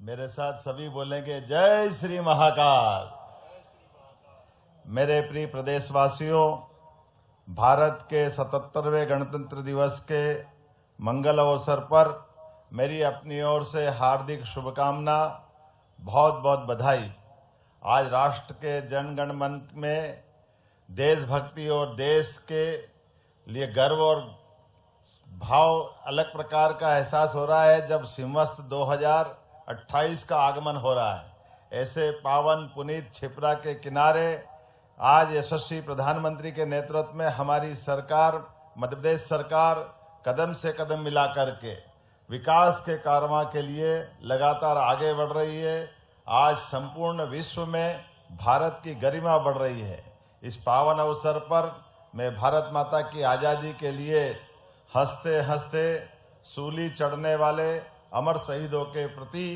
मेरे साथ सभी बोलेंगे जय श्री महाकाल। मेरे प्रिय प्रदेशवासियों, भारत के 77वें गणतंत्र दिवस के मंगल अवसर पर मेरी अपनी ओर से हार्दिक शुभकामना, बहुत बहुत बधाई। आज राष्ट्र के जनगण मन में देशभक्ति और देश के लिए गर्व और भाव अलग प्रकार का एहसास हो रहा है जब सिंहस्थ 2028 का आगमन हो रहा है। ऐसे पावन पुनीत क्षिप्रा के किनारे आज यशस्वी प्रधानमंत्री के नेतृत्व में हमारी सरकार, मध्य प्रदेश सरकार कदम से कदम मिला करके विकास के कारवां के लिए लगातार आगे बढ़ रही है। आज संपूर्ण विश्व में भारत की गरिमा बढ़ रही है। इस पावन अवसर पर मैं भारत माता की आजादी के लिए हंसते हंसते सूली चढ़ने वाले अमर शहीदों के प्रति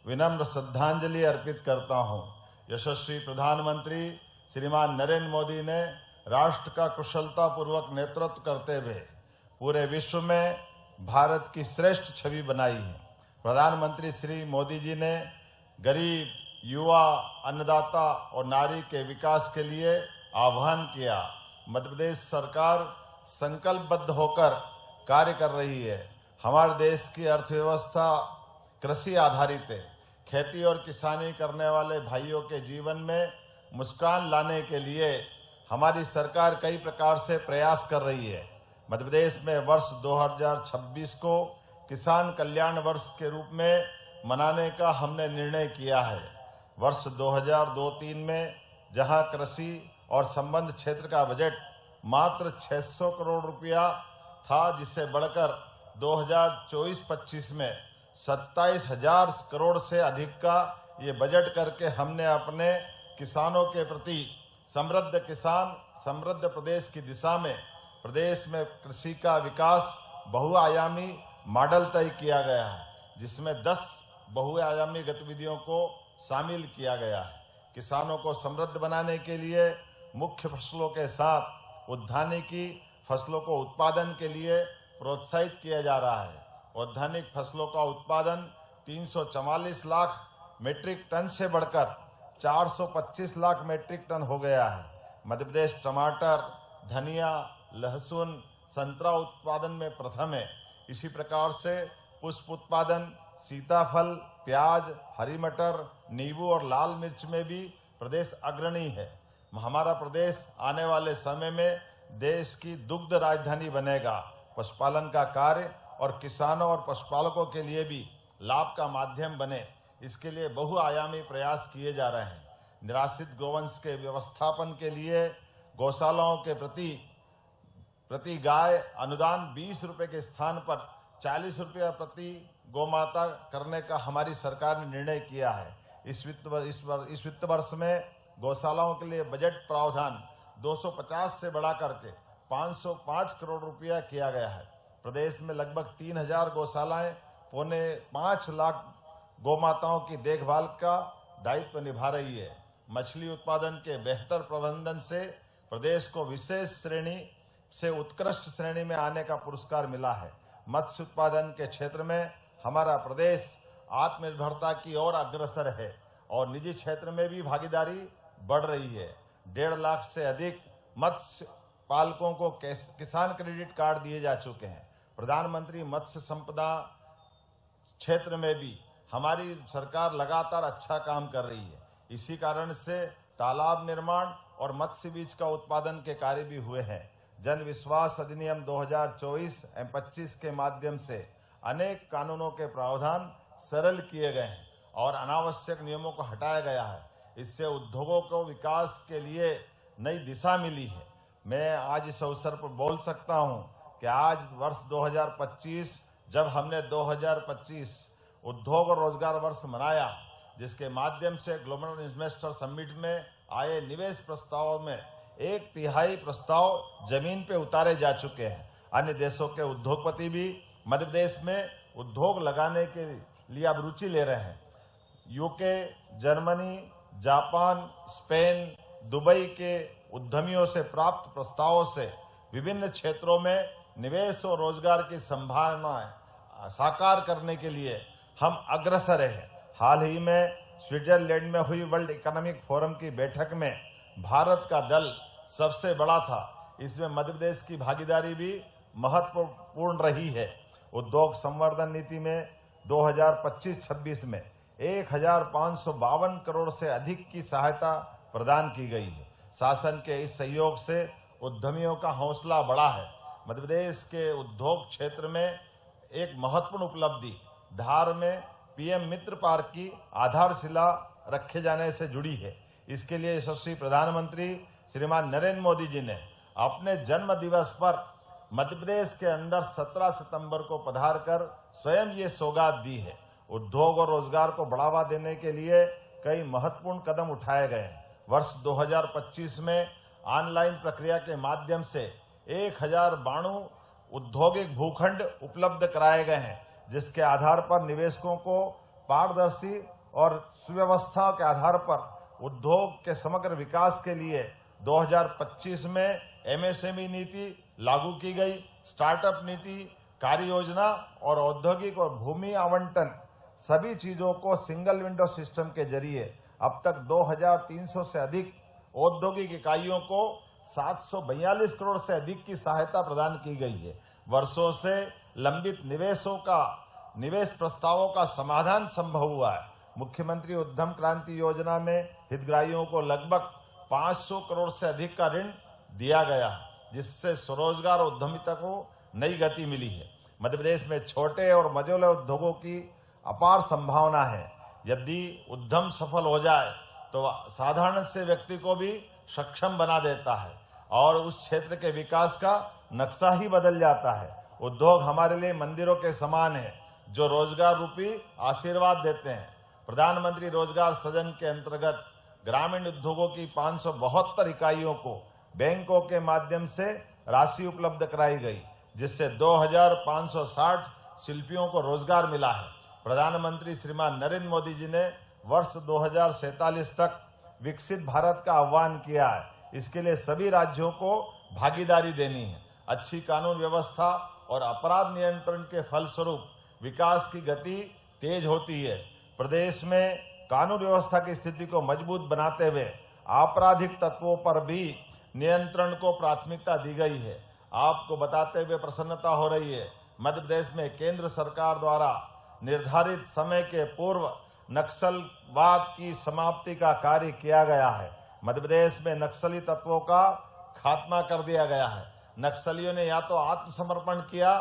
विनम्र श्रद्धांजलि अर्पित करता हूं। यशस्वी प्रधानमंत्री श्रीमान नरेंद्र मोदी ने राष्ट्र का कुशलतापूर्वक नेतृत्व करते हुए पूरे विश्व में भारत की श्रेष्ठ छवि बनाई है। प्रधानमंत्री श्री मोदी जी ने गरीब, युवा, अन्नदाता और नारी के विकास के लिए आह्वान किया। मध्य प्रदेश सरकार संकल्पबद्ध होकर कार्य कर रही है। हमारे देश की अर्थव्यवस्था कृषि आधारित है। खेती और किसानी करने वाले भाइयों के जीवन में मुस्कान लाने के लिए हमारी सरकार कई प्रकार से प्रयास कर रही है। मध्य प्रदेश में वर्ष 2026 को किसान कल्याण वर्ष के रूप में मनाने का हमने निर्णय किया है। वर्ष 2002-03 में जहां कृषि और संबद्ध क्षेत्र का बजट मात्र 600 करोड़ रुपया था, जिसे बढ़कर 2024-25 में 27,000 करोड़ से अधिक का ये बजट करके हमने अपने किसानों के प्रति समृद्ध किसान समृद्ध प्रदेश की दिशा में प्रदेश में कृषि का विकास बहुआयामी मॉडल तय किया गया है, जिसमें 10 बहुआयामी गतिविधियों को शामिल किया गया है। किसानों को समृद्ध बनाने के लिए मुख्य फसलों के साथ उद्यानिकी फसलों को उत्पादन के लिए प्रोत्साहित किया जा रहा है। औद्यानिक फसलों का उत्पादन 344 लाख मीट्रिक टन से बढ़कर 425 लाख मीट्रिक टन हो गया है। मध्य प्रदेश टमाटर, धनिया, लहसुन, संतरा उत्पादन में प्रथम है। इसी प्रकार से पुष्प उत्पादन, सीताफल, प्याज, हरी मटर, नींबू और लाल मिर्च में भी प्रदेश अग्रणी है। हमारा प्रदेश आने वाले समय में देश की दुग्ध राजधानी बनेगा। पशुपालन का कार्य और किसानों और पशुपालकों के लिए भी लाभ का माध्यम बने, इसके लिए बहुआयामी प्रयास किए जा रहे हैं। निराश्रित गोवंश के व्यवस्थापन के लिए गौशालाओं के प्रति गाय अनुदान 20 रुपए के स्थान पर 40 रुपया प्रति गौमाता करने का हमारी सरकार ने निर्णय किया है। इस वित्त वर्ष में गौशालाओं के लिए बजट प्रावधान 250 से बढ़ा करके 505 करोड़ रुपया किया गया है। प्रदेश में लगभग 3000 गौशालाएं 5.25 लाख गौमाताओं की देखभाल का दायित्व निभा रही है। मछली उत्पादन के बेहतर प्रबंधन से प्रदेश को विशेष श्रेणी से उत्कृष्ट श्रेणी में आने का पुरस्कार मिला है। मत्स्य उत्पादन के क्षेत्र में हमारा प्रदेश आत्मनिर्भरता की ओर अग्रसर है और निजी क्षेत्र में भी भागीदारी बढ़ रही है। 1.5 लाख से अधिक मत्स्य पालकों को किसान क्रेडिट कार्ड दिए जा चुके हैं। प्रधानमंत्री मत्स्य संपदा क्षेत्र में भी हमारी सरकार लगातार अच्छा काम कर रही है। इसी कारण से तालाब निर्माण और मत्स्य बीज का उत्पादन के कार्य भी हुए हैं। जन विश्वास अधिनियम 2024-25 के माध्यम से अनेक कानूनों के प्रावधान सरल किए गए हैं और अनावश्यक नियमों को हटाया गया है। इससे उद्योगों को विकास के लिए नई दिशा मिली है। मैं आज इस अवसर पर बोल सकता हूं कि आज वर्ष 2025 जब हमने 2025 उद्योग और रोजगार वर्ष मनाया, जिसके माध्यम से ग्लोबल इन्वेस्टर समिट में आए निवेश प्रस्तावों में 1/3 प्रस्ताव जमीन पे उतारे जा चुके हैं। अन्य देशों के उद्योगपति भी मध्य प्रदेश में उद्योग लगाने के लिए अब रुचि ले रहे हैं। UK, Germany, Japan, Spain, Dubai के उद्यमियों से प्राप्त प्रस्तावों से विभिन्न क्षेत्रों में निवेश और रोजगार की संभावनाएं साकार करने के लिए हम अग्रसर हैं। हाल ही में स्विट्जरलैंड में हुई वर्ल्ड इकोनॉमिक फोरम की बैठक में भारत का दल सबसे बड़ा था। इसमें मध्य प्रदेश की भागीदारी भी महत्वपूर्ण रही है। उद्योग संवर्धन नीति में 2025-26 में 1552 करोड़ से अधिक की सहायता प्रदान की गई है। शासन के इस सहयोग से उद्यमियों का हौसला बढ़ा है। मध्य प्रदेश के उद्योग क्षेत्र में एक महत्वपूर्ण उपलब्धि धार में पीएम मित्र पार्क की आधारशिला रखे जाने से जुड़ी है। इसके लिए यशस्वी प्रधानमंत्री श्रीमान नरेंद्र मोदी जी ने अपने जन्म दिवस पर मध्य प्रदेश के अंदर 17 सितंबर को पधार कर स्वयं ये सौगात दी है। उद्योग और रोजगार को बढ़ावा देने के लिए कई महत्वपूर्ण कदम उठाए गए हैं। वर्ष 2025 में ऑनलाइन प्रक्रिया के माध्यम से 1092 औद्योगिक भूखंड उपलब्ध कराए गए हैं, जिसके आधार पर निवेशकों को पारदर्शी और सुव्यवस्था के आधार पर उद्योग के समग्र विकास के लिए 2025 में एमएसएमई नीति लागू की गई। स्टार्टअप नीति, कार्य योजना और औद्योगिक और भूमि आवंटन सभी चीजों को सिंगल विंडो सिस्टम के जरिए अब तक 2300 से अधिक औद्योगिक इकाइयों को 742 करोड़ से अधिक की सहायता प्रदान की गई है। वर्षों से लंबित निवेश प्रस्तावों का समाधान संभव हुआ है। मुख्यमंत्री उद्यम क्रांति योजना में हितग्राहियों को लगभग 500 करोड़ से अधिक का ऋण दिया गया है, जिससे स्वरोजगार और उद्यमिता को नई गति मिली है। मध्य प्रदेश में छोटे और मझोले उद्योगों की अपार संभावना है। यदि उद्यम सफल हो जाए तो साधारण से व्यक्ति को भी सक्षम बना देता है और उस क्षेत्र के विकास का नक्शा ही बदल जाता है। उद्योग हमारे लिए मंदिरों के समान है, जो रोजगार रूपी आशीर्वाद देते हैं। प्रधानमंत्री रोजगार सृजन के अंतर्गत ग्रामीण उद्योगों की 572 इकाइयों को बैंकों के माध्यम से राशि उपलब्ध कराई गई, जिससे 2560 शिल्पियों को रोजगार मिला है। प्रधानमंत्री श्रीमान नरेंद्र मोदी जी ने वर्ष 2047 तक विकसित भारत का आह्वान किया है। इसके लिए सभी राज्यों को भागीदारी देनी है। अच्छी कानून व्यवस्था और अपराध नियंत्रण के फलस्वरूप विकास की गति तेज होती है। प्रदेश में कानून व्यवस्था की स्थिति को मजबूत बनाते हुए आपराधिक तत्वों पर भी नियंत्रण को प्राथमिकता दी गई है। आपको बताते हुए प्रसन्नता हो रही है, मध्य प्रदेश में केंद्र सरकार द्वारा निर्धारित समय के पूर्व नक्सलवाद की समाप्ति का कार्य किया गया है। मध्य प्रदेश में नक्सली तत्वों का खात्मा कर दिया गया है। नक्सलियों ने या तो आत्मसमर्पण किया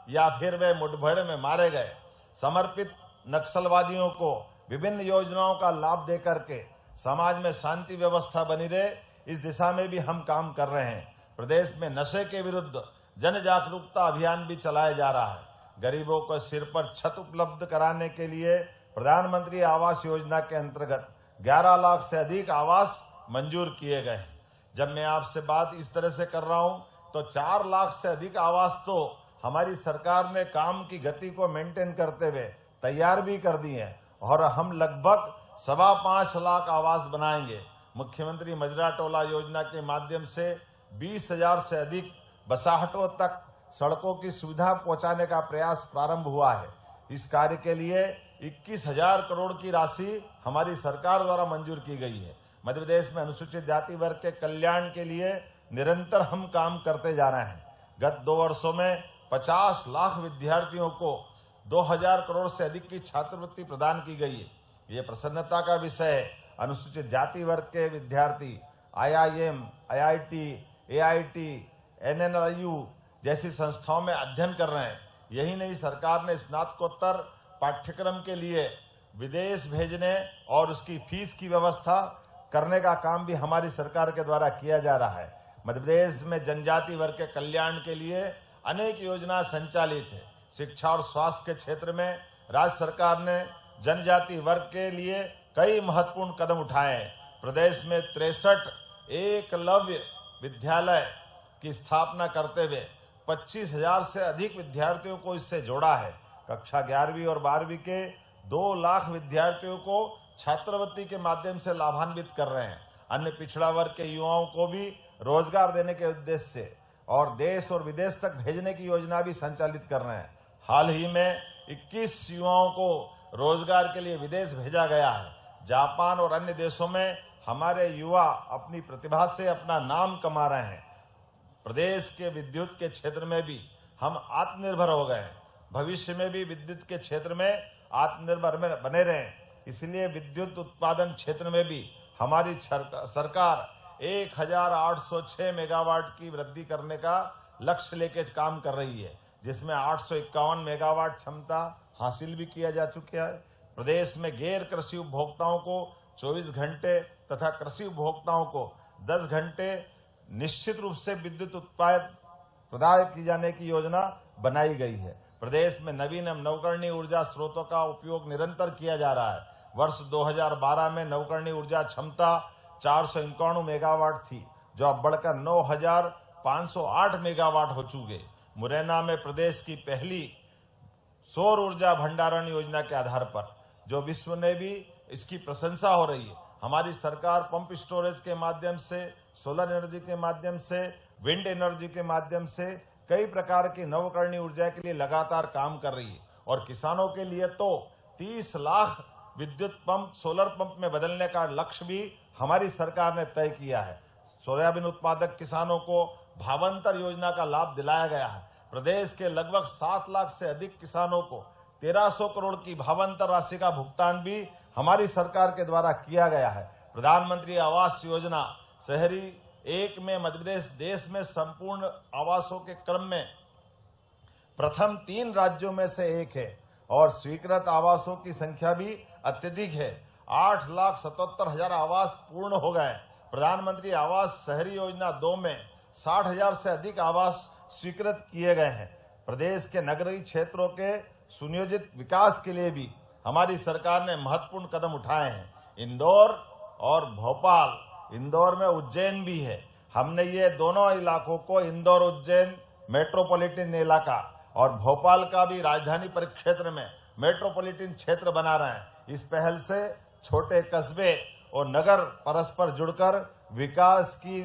या फिर वे मुठभेड़ में मारे गए। समर्पित नक्सलवादियों को विभिन्न योजनाओं का लाभ देकर के समाज में शांति व्यवस्था बनी रहे, इस दिशा में भी हम काम कर रहे हैं। प्रदेश में नशे के विरुद्ध जन जागरूकता अभियान भी चलाया जा रहा है। गरीबों को सिर पर छत उपलब्ध कराने के लिए प्रधानमंत्री आवास योजना के अंतर्गत 11 लाख से अधिक आवास मंजूर किए गए हैं। जब मैं आपसे बात इस तरह से कर रहा हूं तो 4 लाख से अधिक आवास तो हमारी सरकार ने काम की गति को मेंटेन करते हुए तैयार भी कर दिए हैं और हम लगभग 5.25 लाख आवास बनाएंगे। मुख्यमंत्री मजरा टोला योजना के माध्यम से 20,000 से अधिक बसाहटों तक सड़कों की सुविधा पहुंचाने का प्रयास प्रारंभ हुआ है। इस कार्य के लिए 21,000 करोड़ की राशि हमारी सरकार द्वारा मंजूर की गई है। मध्य प्रदेश में अनुसूचित जाति वर्ग के कल्याण के लिए निरंतर हम काम करते जा रहे हैं। गत 2 वर्षों में 50 लाख विद्यार्थियों को 2,000 करोड़ से अधिक की छात्रवृत्ति प्रदान की गई है। ये प्रसन्नता का विषय है। अनुसूचित जाति वर्ग के विद्यार्थी IIM, IIT, AIT, NNLU जैसी संस्थाओं में अध्ययन कर रहे हैं। यही नहीं, सरकार ने स्नातकोत्तर पाठ्यक्रम के लिए विदेश भेजने और उसकी फीस की व्यवस्था करने का काम भी हमारी सरकार के द्वारा किया जा रहा है। मध्य प्रदेश में जनजाति वर्ग के कल्याण के लिए अनेक योजना संचालित है। शिक्षा और स्वास्थ्य के क्षेत्र में राज्य सरकार ने जनजाति वर्ग के लिए कई महत्वपूर्ण कदम उठाए हैं। प्रदेश में 63 एकलव्य विद्यालय की स्थापना करते हुए 25,000 से अधिक विद्यार्थियों को इससे जोड़ा है। कक्षा 11वीं और 12वीं के 2 लाख विद्यार्थियों को छात्रवृत्ति के माध्यम से लाभान्वित कर रहे हैं। अन्य पिछड़ा वर्ग के युवाओं को भी रोजगार देने के उद्देश्य से और देश और विदेश तक भेजने की योजना भी संचालित कर रहे हैं। हाल ही में 21 युवाओं को रोजगार के लिए विदेश भेजा गया है। जापान और अन्य देशों में हमारे युवा अपनी प्रतिभा से अपना नाम कमा रहे हैं। प्रदेश के विद्युत के क्षेत्र में भी हम आत्मनिर्भर हो गए हैं। भविष्य में भी विद्युत के क्षेत्र में आत्मनिर्भर में बने रहें। इसलिए विद्युत उत्पादन क्षेत्र में भी हमारी सरकार 1806 मेगावाट की वृद्धि करने का लक्ष्य लेकर काम कर रही है, जिसमें 851 मेगावाट क्षमता हासिल भी किया जा चुका है। प्रदेश में गैर कृषि उपभोक्ताओं को 24 घंटे तथा कृषि उपभोक्ताओं को 10 घंटे निश्चित रूप से विद्युत उत्पाद प्रदान की जाने की योजना बनाई गई है। प्रदेश में नवीन एवं नवकरणीय ऊर्जा स्रोतों का उपयोग निरंतर किया जा रहा है। वर्ष 2012 में नवकरणीय ऊर्जा क्षमता 491 मेगावाट थी, जो अब बढ़कर 9,508 मेगावाट हो चुके। मुरैना में प्रदेश की पहली सौर ऊर्जा भंडारण योजना के आधार पर जो विश्व में भी इसकी प्रशंसा हो रही है। हमारी सरकार पंप स्टोरेज के माध्यम से, सोलर एनर्जी के माध्यम से, विंड एनर्जी के माध्यम से कई प्रकार की नवकरणीय ऊर्जा के लिए लगातार काम कर रही है। और किसानों के लिए तो 30 लाख विद्युत पंप सोलर पंप में बदलने का लक्ष्य भी हमारी सरकार ने तय किया है। सोयाबीन उत्पादक किसानों को भावांतर योजना का लाभ दिलाया गया है। प्रदेश के लगभग 7 लाख से अधिक किसानों को 1300 करोड़ की भावांतर राशि का भुगतान भी हमारी सरकार के द्वारा किया गया है। प्रधानमंत्री आवास योजना शहरी 1 में मध्य प्रदेश देश में संपूर्ण आवासों के क्रम में प्रथम 3 राज्यों में से एक है और स्वीकृत आवासों की संख्या भी अत्यधिक है। 8,77,000 आवास पूर्ण हो गए। प्रधानमंत्री आवास शहरी योजना 2 में 60,000 से अधिक आवास स्वीकृत किए गए हैं। प्रदेश के नगरीय क्षेत्रों के सुनियोजित विकास के लिए भी हमारी सरकार ने महत्वपूर्ण कदम उठाए हैं। इंदौर और भोपाल, इंदौर में उज्जैन भी है। हमने ये दोनों इलाकों को इंदौर उज्जैन मेट्रोपॉलिटन इलाका और भोपाल का भी राजधानी परिक्षेत्र में मेट्रोपॉलिटन क्षेत्र बना रहे हैं। इस पहल से छोटे कस्बे और नगर परस्पर जुड़कर विकास की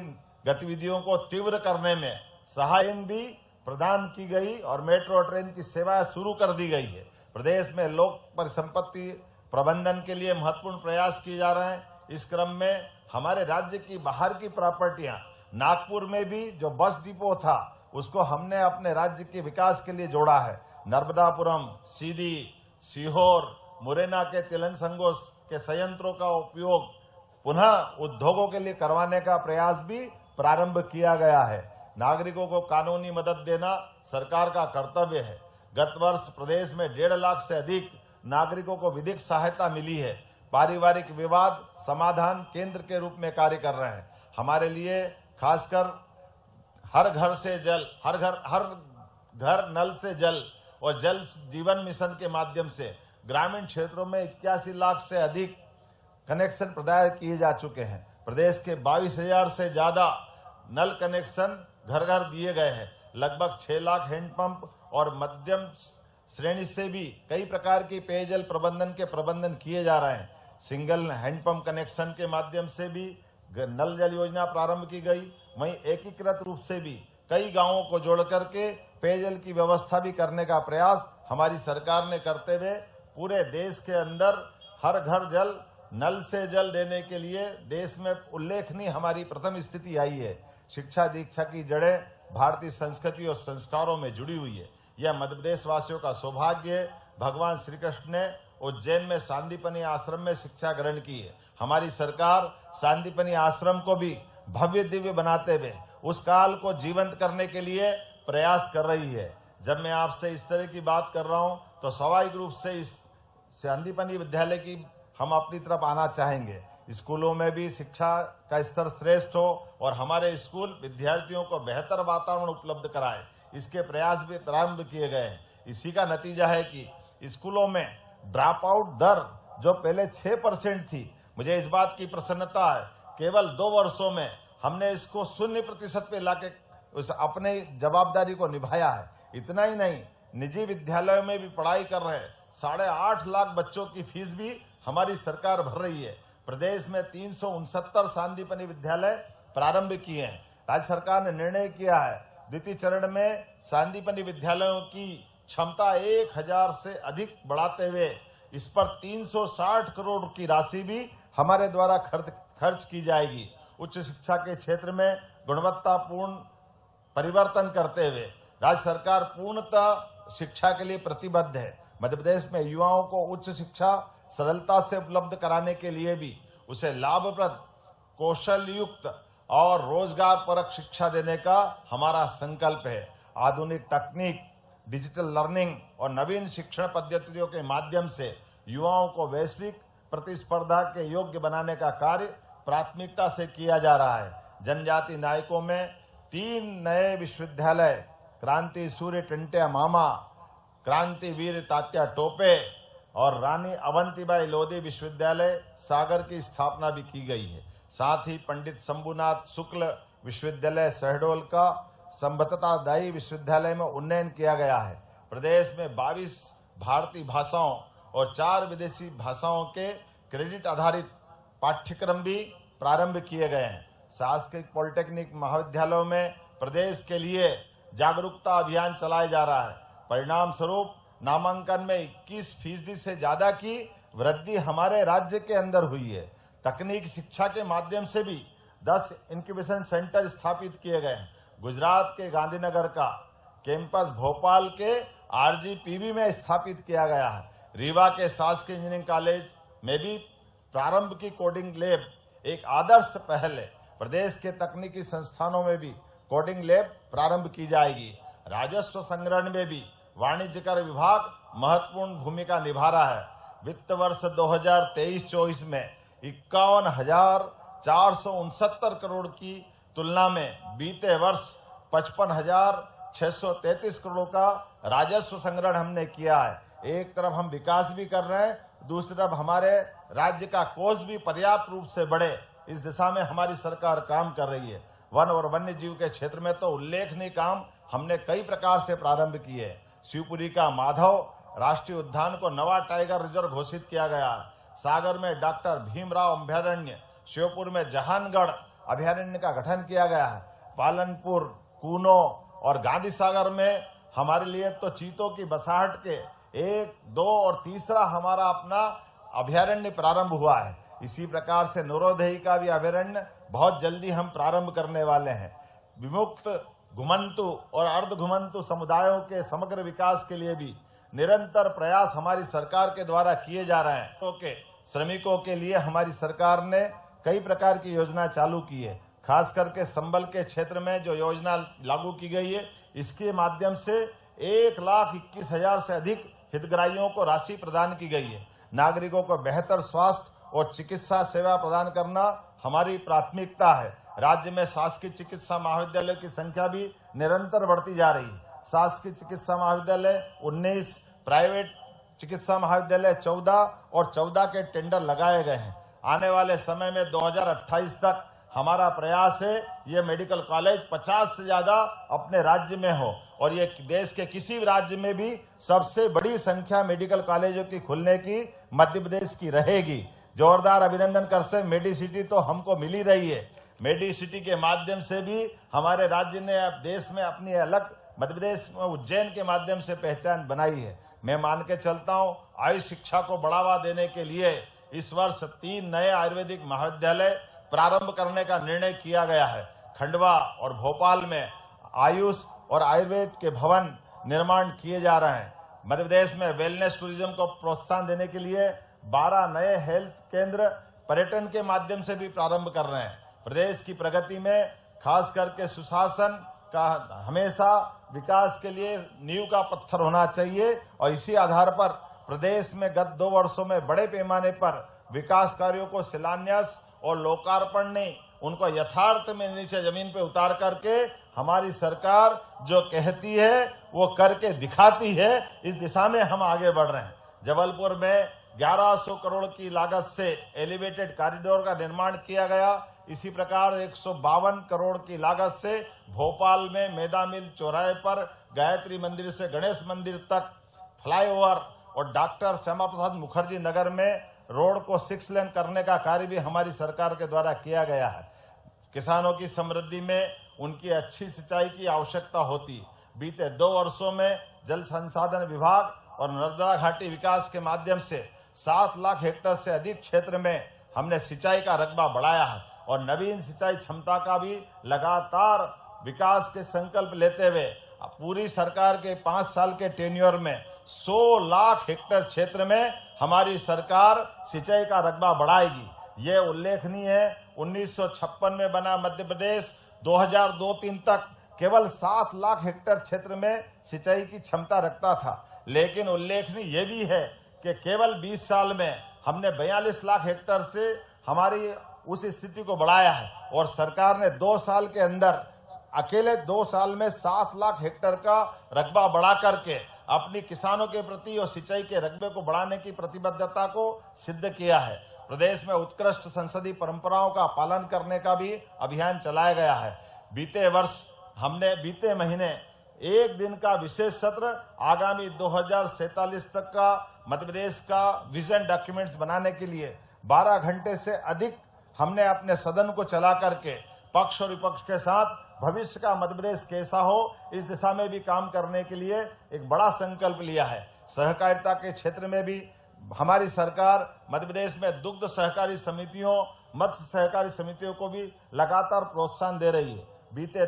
गतिविधियों को तीव्र करने में सहायता भी प्रदान की गई और मेट्रो ट्रेन की सेवाएं शुरू कर दी गई है। प्रदेश में लोक परिसंपत्ति प्रबंधन के लिए महत्वपूर्ण प्रयास किए जा रहे हैं। इस क्रम में हमारे राज्य की बाहर की प्रॉपर्टियां, नागपुर में भी जो बस डिपो था उसको हमने अपने राज्य के विकास के लिए जोड़ा है। नर्मदापुरम, सीधी, सीहोर, मुरैना के तिलहन संघों के संयंत्रों का उपयोग पुनः उद्योगों के लिए करवाने का प्रयास भी प्रारंभ किया गया है। नागरिकों को कानूनी मदद देना सरकार का कर्तव्य है। गत वर्ष प्रदेश में 1.5 लाख से अधिक नागरिकों को विधिक सहायता मिली है। पारिवारिक विवाद समाधान केंद्र के रूप में कार्य कर रहे हैं। हमारे लिए खासकर हर घर नल से जल और जल जीवन मिशन के माध्यम से ग्रामीण क्षेत्रों में 81 लाख से अधिक कनेक्शन प्रदान किए जा चुके हैं। प्रदेश के 22,000 से ज्यादा नल कनेक्शन घर घर दिए गए हैं। लगभग 6 लाख हैंडपंप और मध्यम श्रेणी से भी कई प्रकार की पेयजल प्रबंधन के प्रबंधन किए जा रहे हैं। सिंगल हैंडपंप कनेक्शन के माध्यम से भी नल जल योजना प्रारंभ की गई। वहीं एकीकृत रूप से भी कई गांवों को जोड़ करके पेयजल की व्यवस्था भी करने का प्रयास हमारी सरकार ने करते हुए पूरे देश के अंदर हर घर जल, नल से जल देने के लिए देश में उल्लेखनीय हमारी प्रथम स्थिति आई है। शिक्षा दीक्षा की जड़ें भारतीय संस्कृति और संस्कारों में जुड़ी हुई है। यह मध्य प्रदेश वासियों का सौभाग्य है। भगवान श्री कृष्ण ने उज्जैन में सांदीपनि आश्रम में शिक्षा ग्रहण की है। हमारी सरकार सांदीपनि आश्रम को भी भव्य दिव्य बनाते हुए उस काल को जीवंत करने के लिए प्रयास कर रही है। जब मैं आपसे इस तरह की बात कर रहा हूं तो स्वाभाविक रूप से इस सांदीपनि विद्यालय की हम अपनी तरफ आना चाहेंगे। स्कूलों में भी शिक्षा का स्तर श्रेष्ठ हो और हमारे स्कूल विद्यार्थियों को बेहतर वातावरण उपलब्ध कराए, इसके प्रयास भी प्रारंभ किए गए हैं। इसी का नतीजा है कि स्कूलों में ड्रॉप आउट दर जो पहले 6% थी, मुझे इस बात की प्रसन्नता है केवल 2 वर्षों में हमने इसको 0% पे लाके उस अपने जवाबदारी को निभाया है। इतना ही नहीं, निजी विद्यालयों में भी पढ़ाई कर रहे 8.5 लाख बच्चों की फीस भी हमारी सरकार भर रही है। प्रदेश में 369 सांदीपनि विद्यालय प्रारंभ किए हैं। राज्य सरकार ने निर्णय किया है द्वितीय चरण में सांदीपनि विद्यालयों की क्षमता 1000 से अधिक बढ़ाते हुए इस पर 360 करोड़ की राशि भी हमारे द्वारा खर्च की जाएगी। उच्च शिक्षा के क्षेत्र में गुणवत्तापूर्ण परिवर्तन करते हुए राज्य सरकार पूर्णतः शिक्षा के लिए प्रतिबद्ध है। मध्य प्रदेश में युवाओं को उच्च शिक्षा सरलता से उपलब्ध कराने के लिए भी उसे लाभप्रद, कौशल युक्त और रोजगार परक शिक्षा देने का हमारा संकल्प है। आधुनिक तकनीक, डिजिटल लर्निंग और नवीन शिक्षण पद्धतियों के माध्यम से युवाओं को वैश्विक प्रतिस्पर्धा के योग्य बनाने का कार्य प्राथमिकता से किया जा रहा है। जनजाति नायकों में 3 नए विश्वविद्यालय, क्रांति सूर्य टंट्या मामा, क्रांति वीर तात्या टोपे और रानी अवंतीबाई लोधी विश्वविद्यालय सागर की स्थापना भी की गई है। साथ ही पंडित शंभुनाथ शुक्ल विश्वविद्यालय शहडोल का संबद्धतादायी विश्वविद्यालय में उन्नयन किया गया है। प्रदेश में 22 भारतीय भाषाओं और 4 विदेशी भाषाओं के क्रेडिट आधारित पाठ्यक्रम भी प्रारंभ किए गए हैं। शासकीय पॉलिटेक्निक महाविद्यालयों में प्रदेश के लिए जागरूकता अभियान चलाया जा रहा है। परिणाम स्वरूप नामांकन में 21% से ज्यादा की वृद्धि हमारे राज्य के अंदर हुई है। तकनीक शिक्षा के माध्यम से भी 10 इंक्यूबेशन सेंटर स्थापित किए गए हैं। गुजरात के गांधीनगर का कैंपस भोपाल के RGPV में स्थापित किया गया है। रीवा के शासकीय इंजीनियरिंग कॉलेज में भी प्रारंभ की कोडिंग लैब एक आदर्श पहल है। प्रदेश के तकनीकी संस्थानों में भी कोडिंग लैब प्रारंभ की जाएगी। राजस्व संग्रहण में भी वाणिज्य कर विभाग महत्वपूर्ण भूमिका निभा रहा है। वित्त वर्ष 2023-24 में 51,469 करोड़ की तुलना में बीते वर्ष 55,633 करोड़ का राजस्व संग्रहण हमने किया है। एक तरफ हम विकास भी कर रहे हैं, दूसरी तरफ हमारे राज्य का कोष भी पर्याप्त रूप से बढ़े, इस दिशा में हमारी सरकार काम कर रही है। वन और वन्य जीव के क्षेत्र में तो उल्लेखनीय काम हमने कई प्रकार से प्रारंभ किए। शिवपुरी का माधव राष्ट्रीय उद्यान को नवा टाइगर रिजर्व घोषित किया गया। सागर में डॉक्टर भीमराव अभयारण्य, श्योपुर में जहानगढ़ अभयारण्य का गठन किया गया है। पालनपुर, कूनो और गांधी सागर में हमारे लिए तो चीतों की बसाहट के 1, 2 और तीसरा हमारा अपना अभयारण्य प्रारंभ हुआ है। इसी प्रकार से नौरोदही का भी अभयारण्य बहुत जल्दी हम प्रारंभ करने वाले हैं। विमुक्त, घुमंतु और अर्ध घुमंतु समुदायों के समग्र विकास के लिए भी निरंतर प्रयास हमारी सरकार के द्वारा किए जा रहे हैं। तो के श्रमिकों के लिए हमारी सरकार ने कई प्रकार की योजना चालू की है। खास करके संबल के क्षेत्र में जो योजना लागू की गई है, इसके माध्यम से 1,21,000 से अधिक हितग्राहियों को राशि प्रदान की गई है। नागरिकों को बेहतर स्वास्थ्य और चिकित्सा सेवा प्रदान करना हमारी प्राथमिकता है। राज्य में शासकीय चिकित्सा महाविद्यालय की संख्या भी निरंतर बढ़ती जा रही है। शासकीय चिकित्सा महाविद्यालय 19, प्राइवेट चिकित्सा महाविद्यालय 14 और 14 के टेंडर लगाए गए हैं। आने वाले समय में 2028 तक हमारा प्रयास है ये मेडिकल कॉलेज 50 से ज्यादा अपने राज्य में हो और ये देश के किसी भी राज्य में भी सबसे बड़ी संख्या मेडिकल कॉलेजों की खुलने की मध्य प्रदेश की रहेगी। जोरदार अभिनंदन कर से मेडिसिटी तो हमको मिल ही रही है। मेडिसिटी के माध्यम से भी हमारे राज्य ने अब देश में अपनी अलग मध्य प्रदेश में उज्जैन के माध्यम से पहचान बनाई है। मैं मान के चलता हूँ आयुष शिक्षा को बढ़ावा देने के लिए इस वर्ष 3 नए आयुर्वेदिक महाविद्यालय प्रारंभ करने का निर्णय किया गया है। खंडवा और भोपाल में आयुष और आयुर्वेद के भवन निर्माण किए जा रहे हैं। मध्य प्रदेश में वेलनेस टूरिज्म को प्रोत्साहन देने के लिए 12 नए हेल्थ केंद्र पर्यटन के माध्यम से भी प्रारंभ कर रहे हैं। प्रदेश की प्रगति में खास करके सुशासन का हमेशा विकास के लिए नींव का पत्थर होना चाहिए और इसी आधार पर प्रदेश में गत 2 वर्षों में बड़े पैमाने पर विकास कार्यों को शिलान्यास और लोकार्पण ने उनको यथार्थ में नीचे जमीन पे उतार करके हमारी सरकार जो कहती है वो करके दिखाती है। इस दिशा में हम आगे बढ़ रहे हैं। जबलपुर में 1100 करोड़ की लागत से एलिवेटेड कॉरिडोर का निर्माण किया गया। इसी प्रकार 152 करोड़ की लागत से भोपाल में मेदा मिल चौराहे पर गायत्री मंदिर से गणेश मंदिर तक फ्लाईओवर और डॉक्टर श्यामा प्रसाद मुखर्जी नगर में रोड को 6 लेन करने का कार्य भी हमारी सरकार के द्वारा किया गया है। किसानों की समृद्धि में उनकी अच्छी सिंचाई की आवश्यकता होती। बीते 2 वर्षों में जल संसाधन विभाग और नर्मदा घाटी विकास के माध्यम से 7 लाख हेक्टेयर से अधिक क्षेत्र में हमने सिंचाई का रकबा बढ़ाया है और नवीन सिंचाई क्षमता का भी लगातार विकास के संकल्प लेते हुए पूरी सरकार के 5 साल के टेन्योर में 100 लाख हेक्टेयर क्षेत्र में हमारी सरकार सिंचाई का रकबा बढ़ाएगी। ये उल्लेखनीय है, 1956 में बना मध्य प्रदेश 2002-03 तक केवल 7 लाख हेक्टेयर क्षेत्र में सिंचाई की क्षमता रखता था, लेकिन उल्लेखनीय ये भी है कि केवल 20 साल में हमने 42 लाख हेक्टेयर से हमारी उस स्थिति को बढ़ाया है और सरकार ने 2 साल के अंदर अकेले 2 साल में 7 लाख हेक्टेयर का रकबा बढ़ा करके अपनी किसानों के प्रति और सिंचाई के रकबे को बढ़ाने की प्रतिबद्धता को सिद्ध किया है। प्रदेश में उत्कृष्ट संसदीय परंपराओं का पालन करने का भी अभियान चलाया गया है। बीते महीने एक दिन का विशेष सत्र आगामी 2047 तक का मध्य प्रदेश का विजन डॉक्यूमेंट्स बनाने के लिए 12 घंटे से अधिक हमने अपने सदन को चला करके पक्ष और विपक्ष के साथ भविष्य का मध्य प्रदेश कैसा हो इस दिशा में भी काम करने के लिए एक बड़ा संकल्प लिया है। सहकारिता के क्षेत्र में भी हमारी सरकार मध्य प्रदेश में दुग्ध सहकारी समितियों, मत्स्य सहकारी समितियों को भी लगातार प्रोत्साहन दे रही है। बीते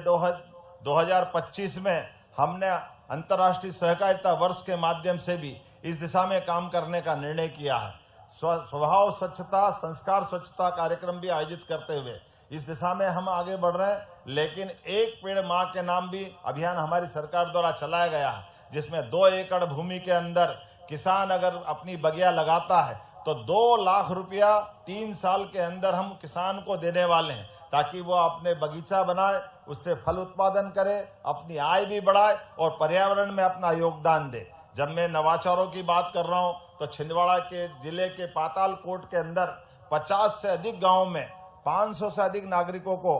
2025 में हमने अंतर्राष्ट्रीय सहकारिता वर्ष के माध्यम से भी इस दिशा में काम करने का निर्णय किया है। स्वभाव स्वच्छता, संस्कार स्वच्छता कार्यक्रम भी आयोजित करते हुए इस दिशा में हम आगे बढ़ रहे हैं। लेकिन एक पेड़ मां के नाम भी अभियान हमारी सरकार द्वारा चलाया गया है, जिसमें 2 एकड़ भूमि के अंदर किसान अगर अपनी बगिया लगाता है तो 2 लाख रुपया 3 साल के अंदर हम किसान को देने वाले हैं, ताकि वो अपने बगीचा बनाए, उससे फल उत्पादन करे, अपनी आय भी बढ़ाए और पर्यावरण में अपना योगदान दे। जब मैं नवाचारों की बात कर रहा हूं तो छिंदवाड़ा के जिले के पातालकोट के अंदर 50 से अधिक गांवों में 500 से अधिक नागरिकों को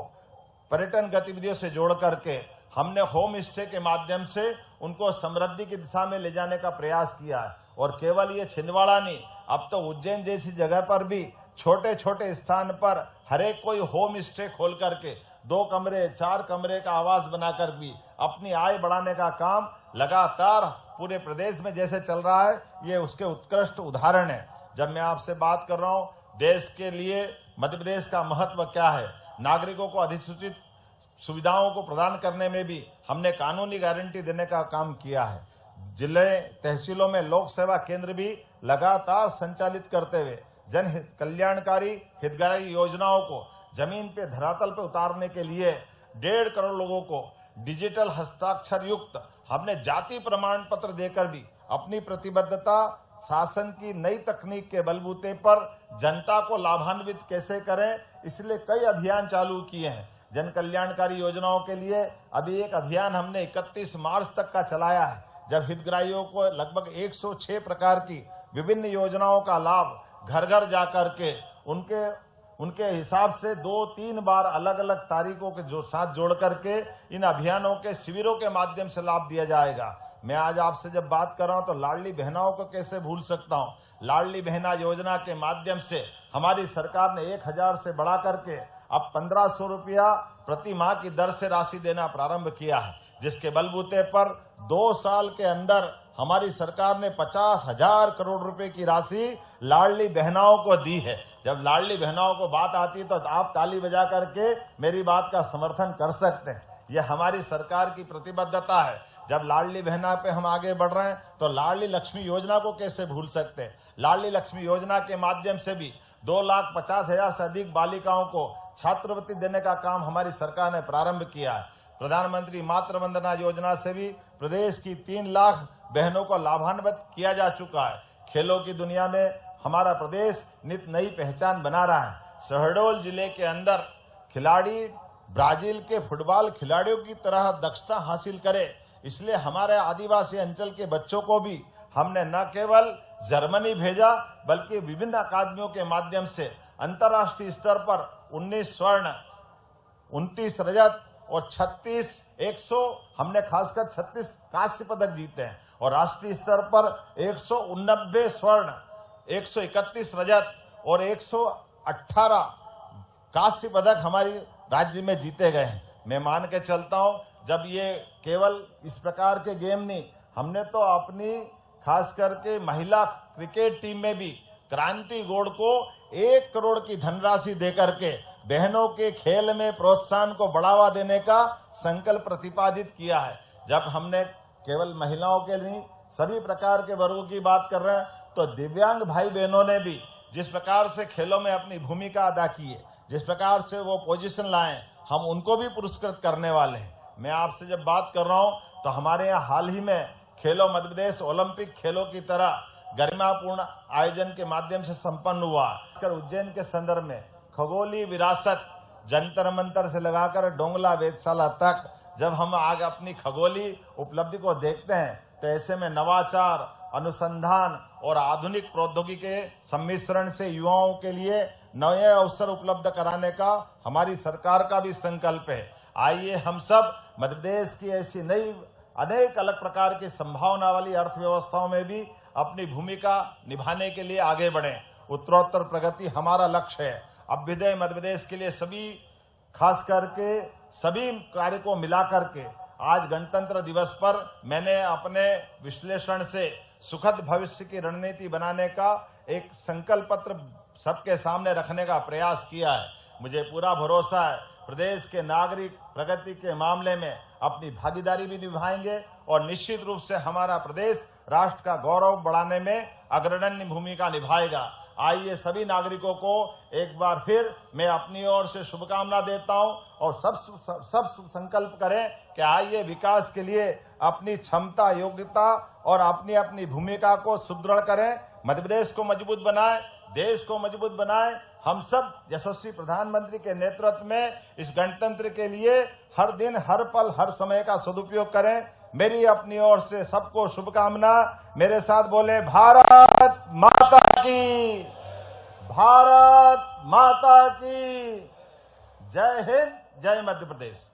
पर्यटन गतिविधियों से जोड़ करके हमने होम स्टे के माध्यम से उनको समृद्धि की दिशा में ले जाने का प्रयास किया है। और केवल ये छिंदवाड़ा नहीं, अब तो उज्जैन जैसी जगह पर भी छोटे छोटे स्थान पर हरेक कोई होम स्टे खोल करके 2 कमरे 4 कमरे का आवास बनाकर भी अपनी आय बढ़ाने का काम लगातार पूरे प्रदेश में जैसे चल रहा है, ये उसके उत्कृष्ट उदाहरण है। जब मैं आपसे बात कर रहा हूँ देश के लिए मध्य प्रदेश का महत्व क्या है, नागरिकों को अधिसूचित सुविधाओं को प्रदान करने में भी हमने कानूनी गारंटी देने का काम किया है। जिले तहसीलों में लोक सेवा केंद्र भी लगातार संचालित करते हुए जन कल्याणकारी हितग्राही योजनाओं को जमीन पे धरातल पे उतारने के लिए 1.5 करोड़ लोगों को डिजिटल हस्ताक्षर युक्त हमने जाति प्रमाण पत्र देकर भी अपनी प्रतिबद्धता शासन की नई तकनीक के बलबूते पर जनता को लाभान्वित कैसे करें, इसलिए कई अभियान चालू किए हैं। जन कल्याणकारी योजनाओं के लिए अभी एक अभियान हमने 31 मार्च तक का चलाया है, जब हितग्राहियों को लगभग 106 प्रकार की विभिन्न योजनाओं का लाभ घर घर जाकर के उनके हिसाब से 2-3 बार अलग अलग तारीखों के साथ जोड़ करके इन अभियानों के शिविरों के माध्यम से लाभ दिया जाएगा। मैं आज आपसे जब बात कर रहा हूं तो लाडली बहनाओं को कैसे भूल सकता हूं। लाडली बहना योजना के माध्यम से हमारी सरकार ने 1000 से बढ़ा करके अब 1500 रुपया प्रति माह की दर से राशि देना प्रारंभ किया है, जिसके बलबूते पर 2 साल के अंदर हमारी सरकार ने 50,000 करोड़ रुपए की राशि लाडली बहनाओं को दी है। जब लाडली बहनाओं को बात आती है तो आप ताली बजा करके मेरी बात का समर्थन कर सकते हैं। यह हमारी सरकार की प्रतिबद्धता है। जब लाडली बहना पे हम आगे बढ़ रहे हैं तो लाडली लक्ष्मी योजना को कैसे भूल सकते हैं। लाडली लक्ष्मी योजना के माध्यम से भी 2,50,000 से अधिक बालिकाओं को छात्रवृत्ति देने का काम हमारी सरकार ने प्रारंभ किया है। प्रधानमंत्री मातृ वंदना योजना से भी प्रदेश की 3 लाख बहनों को लाभान्वित किया जा चुका है। खेलों की दुनिया में हमारा प्रदेश नित नई पहचान बना रहा है। शहडोल जिले के अंदर खिलाड़ी ब्राजील के फुटबॉल खिलाड़ियों की तरह दक्षता हासिल करे, इसलिए हमारे आदिवासी अंचल के बच्चों को भी हमने न केवल जर्मनी भेजा बल्कि विभिन्न अकादमियों के माध्यम से अंतर्राष्ट्रीय स्तर पर 19 स्वर्ण, 29 रजत और 100 हमने खासकर 36 कांस्य पदक जीते हैं और राष्ट्रीय स्तर पर 189 स्वर्ण, 131 रजत और 118 कांस्य पदक हमारी राज्य में जीते गए हैं। मैं मान के चलता हूं, जब ये केवल इस प्रकार के गेम नहीं, हमने तो अपनी खास करके महिला क्रिकेट टीम में भी क्रांति गोड़ को 1 करोड़ की धनराशि देकर के बहनों के खेल में प्रोत्साहन को बढ़ावा देने का संकल्प प्रतिपादित किया है। जब हमने केवल महिलाओं के लिए सभी प्रकार के वर्गों की बात कर रहे हैं, तो दिव्यांग भाई बहनों ने भी जिस प्रकार से खेलों में अपनी भूमिका अदा की है, जिस प्रकार से वो पोजीशन लाए, हम उनको भी पुरस्कृत करने वाले हैं। मैं आपसे जब बात कर रहा हूं तो हमारे यहाँ हाल ही में खेलो मध्य प्रदेश ओलंपिक खेलों की तरह गरिमापूर्ण आयोजन के माध्यम से संपन्न हुआ। उज्जैन के संदर्भ में खगोलीय विरासत जंतर मंतर से लगाकर डोंगला वेधशाला तक जब हम आगे अपनी खगोलीय उपलब्धि को देखते हैं, तो ऐसे में नवाचार, अनुसंधान और आधुनिक प्रौद्योगिकी के सम्मिश्रण से युवाओं के लिए नए अवसर उपलब्ध कराने का हमारी सरकार का भी संकल्प है। आइए हम सब मध्य प्रदेश की ऐसी नई अनेक अलग प्रकार की संभावना वाली अर्थव्यवस्थाओं में भी अपनी भूमिका निभाने के लिए आगे बढ़ें। उत्तरोत्तर प्रगति हमारा लक्ष्य है। अभ्युदय मध्य प्रदेश के लिए सभी, खास करके सभी कार्य को मिला करके आज गणतंत्र दिवस पर मैंने अपने विश्लेषण से सुखद भविष्य की रणनीति बनाने का एक संकल्प पत्र सबके सामने रखने का प्रयास किया है। मुझे पूरा भरोसा है प्रदेश के नागरिक प्रगति के मामले में अपनी भागीदारी भी निभाएंगे और निश्चित रूप से हमारा प्रदेश राष्ट्र का गौरव बढ़ाने में अग्रणी भूमिका निभाएगा। आइए सभी नागरिकों को एक बार फिर मैं अपनी ओर से शुभकामना देता हूं और सब संकल्प करें कि आइए विकास के लिए अपनी क्षमता, योग्यता और अपनी अपनी भूमिका को सुदृढ़ करें, मध्य प्रदेश को मजबूत बनाएं, देश को मजबूत बनाएं। हम सब यशस्वी प्रधानमंत्री के नेतृत्व में इस गणतंत्र के लिए हर दिन, हर पल, हर समय का सदुपयोग करें। मेरी अपनी ओर से सबको शुभकामना। मेरे साथ बोले भारत माता की, भारत माता की जय हिंद, जय मध्य प्रदेश।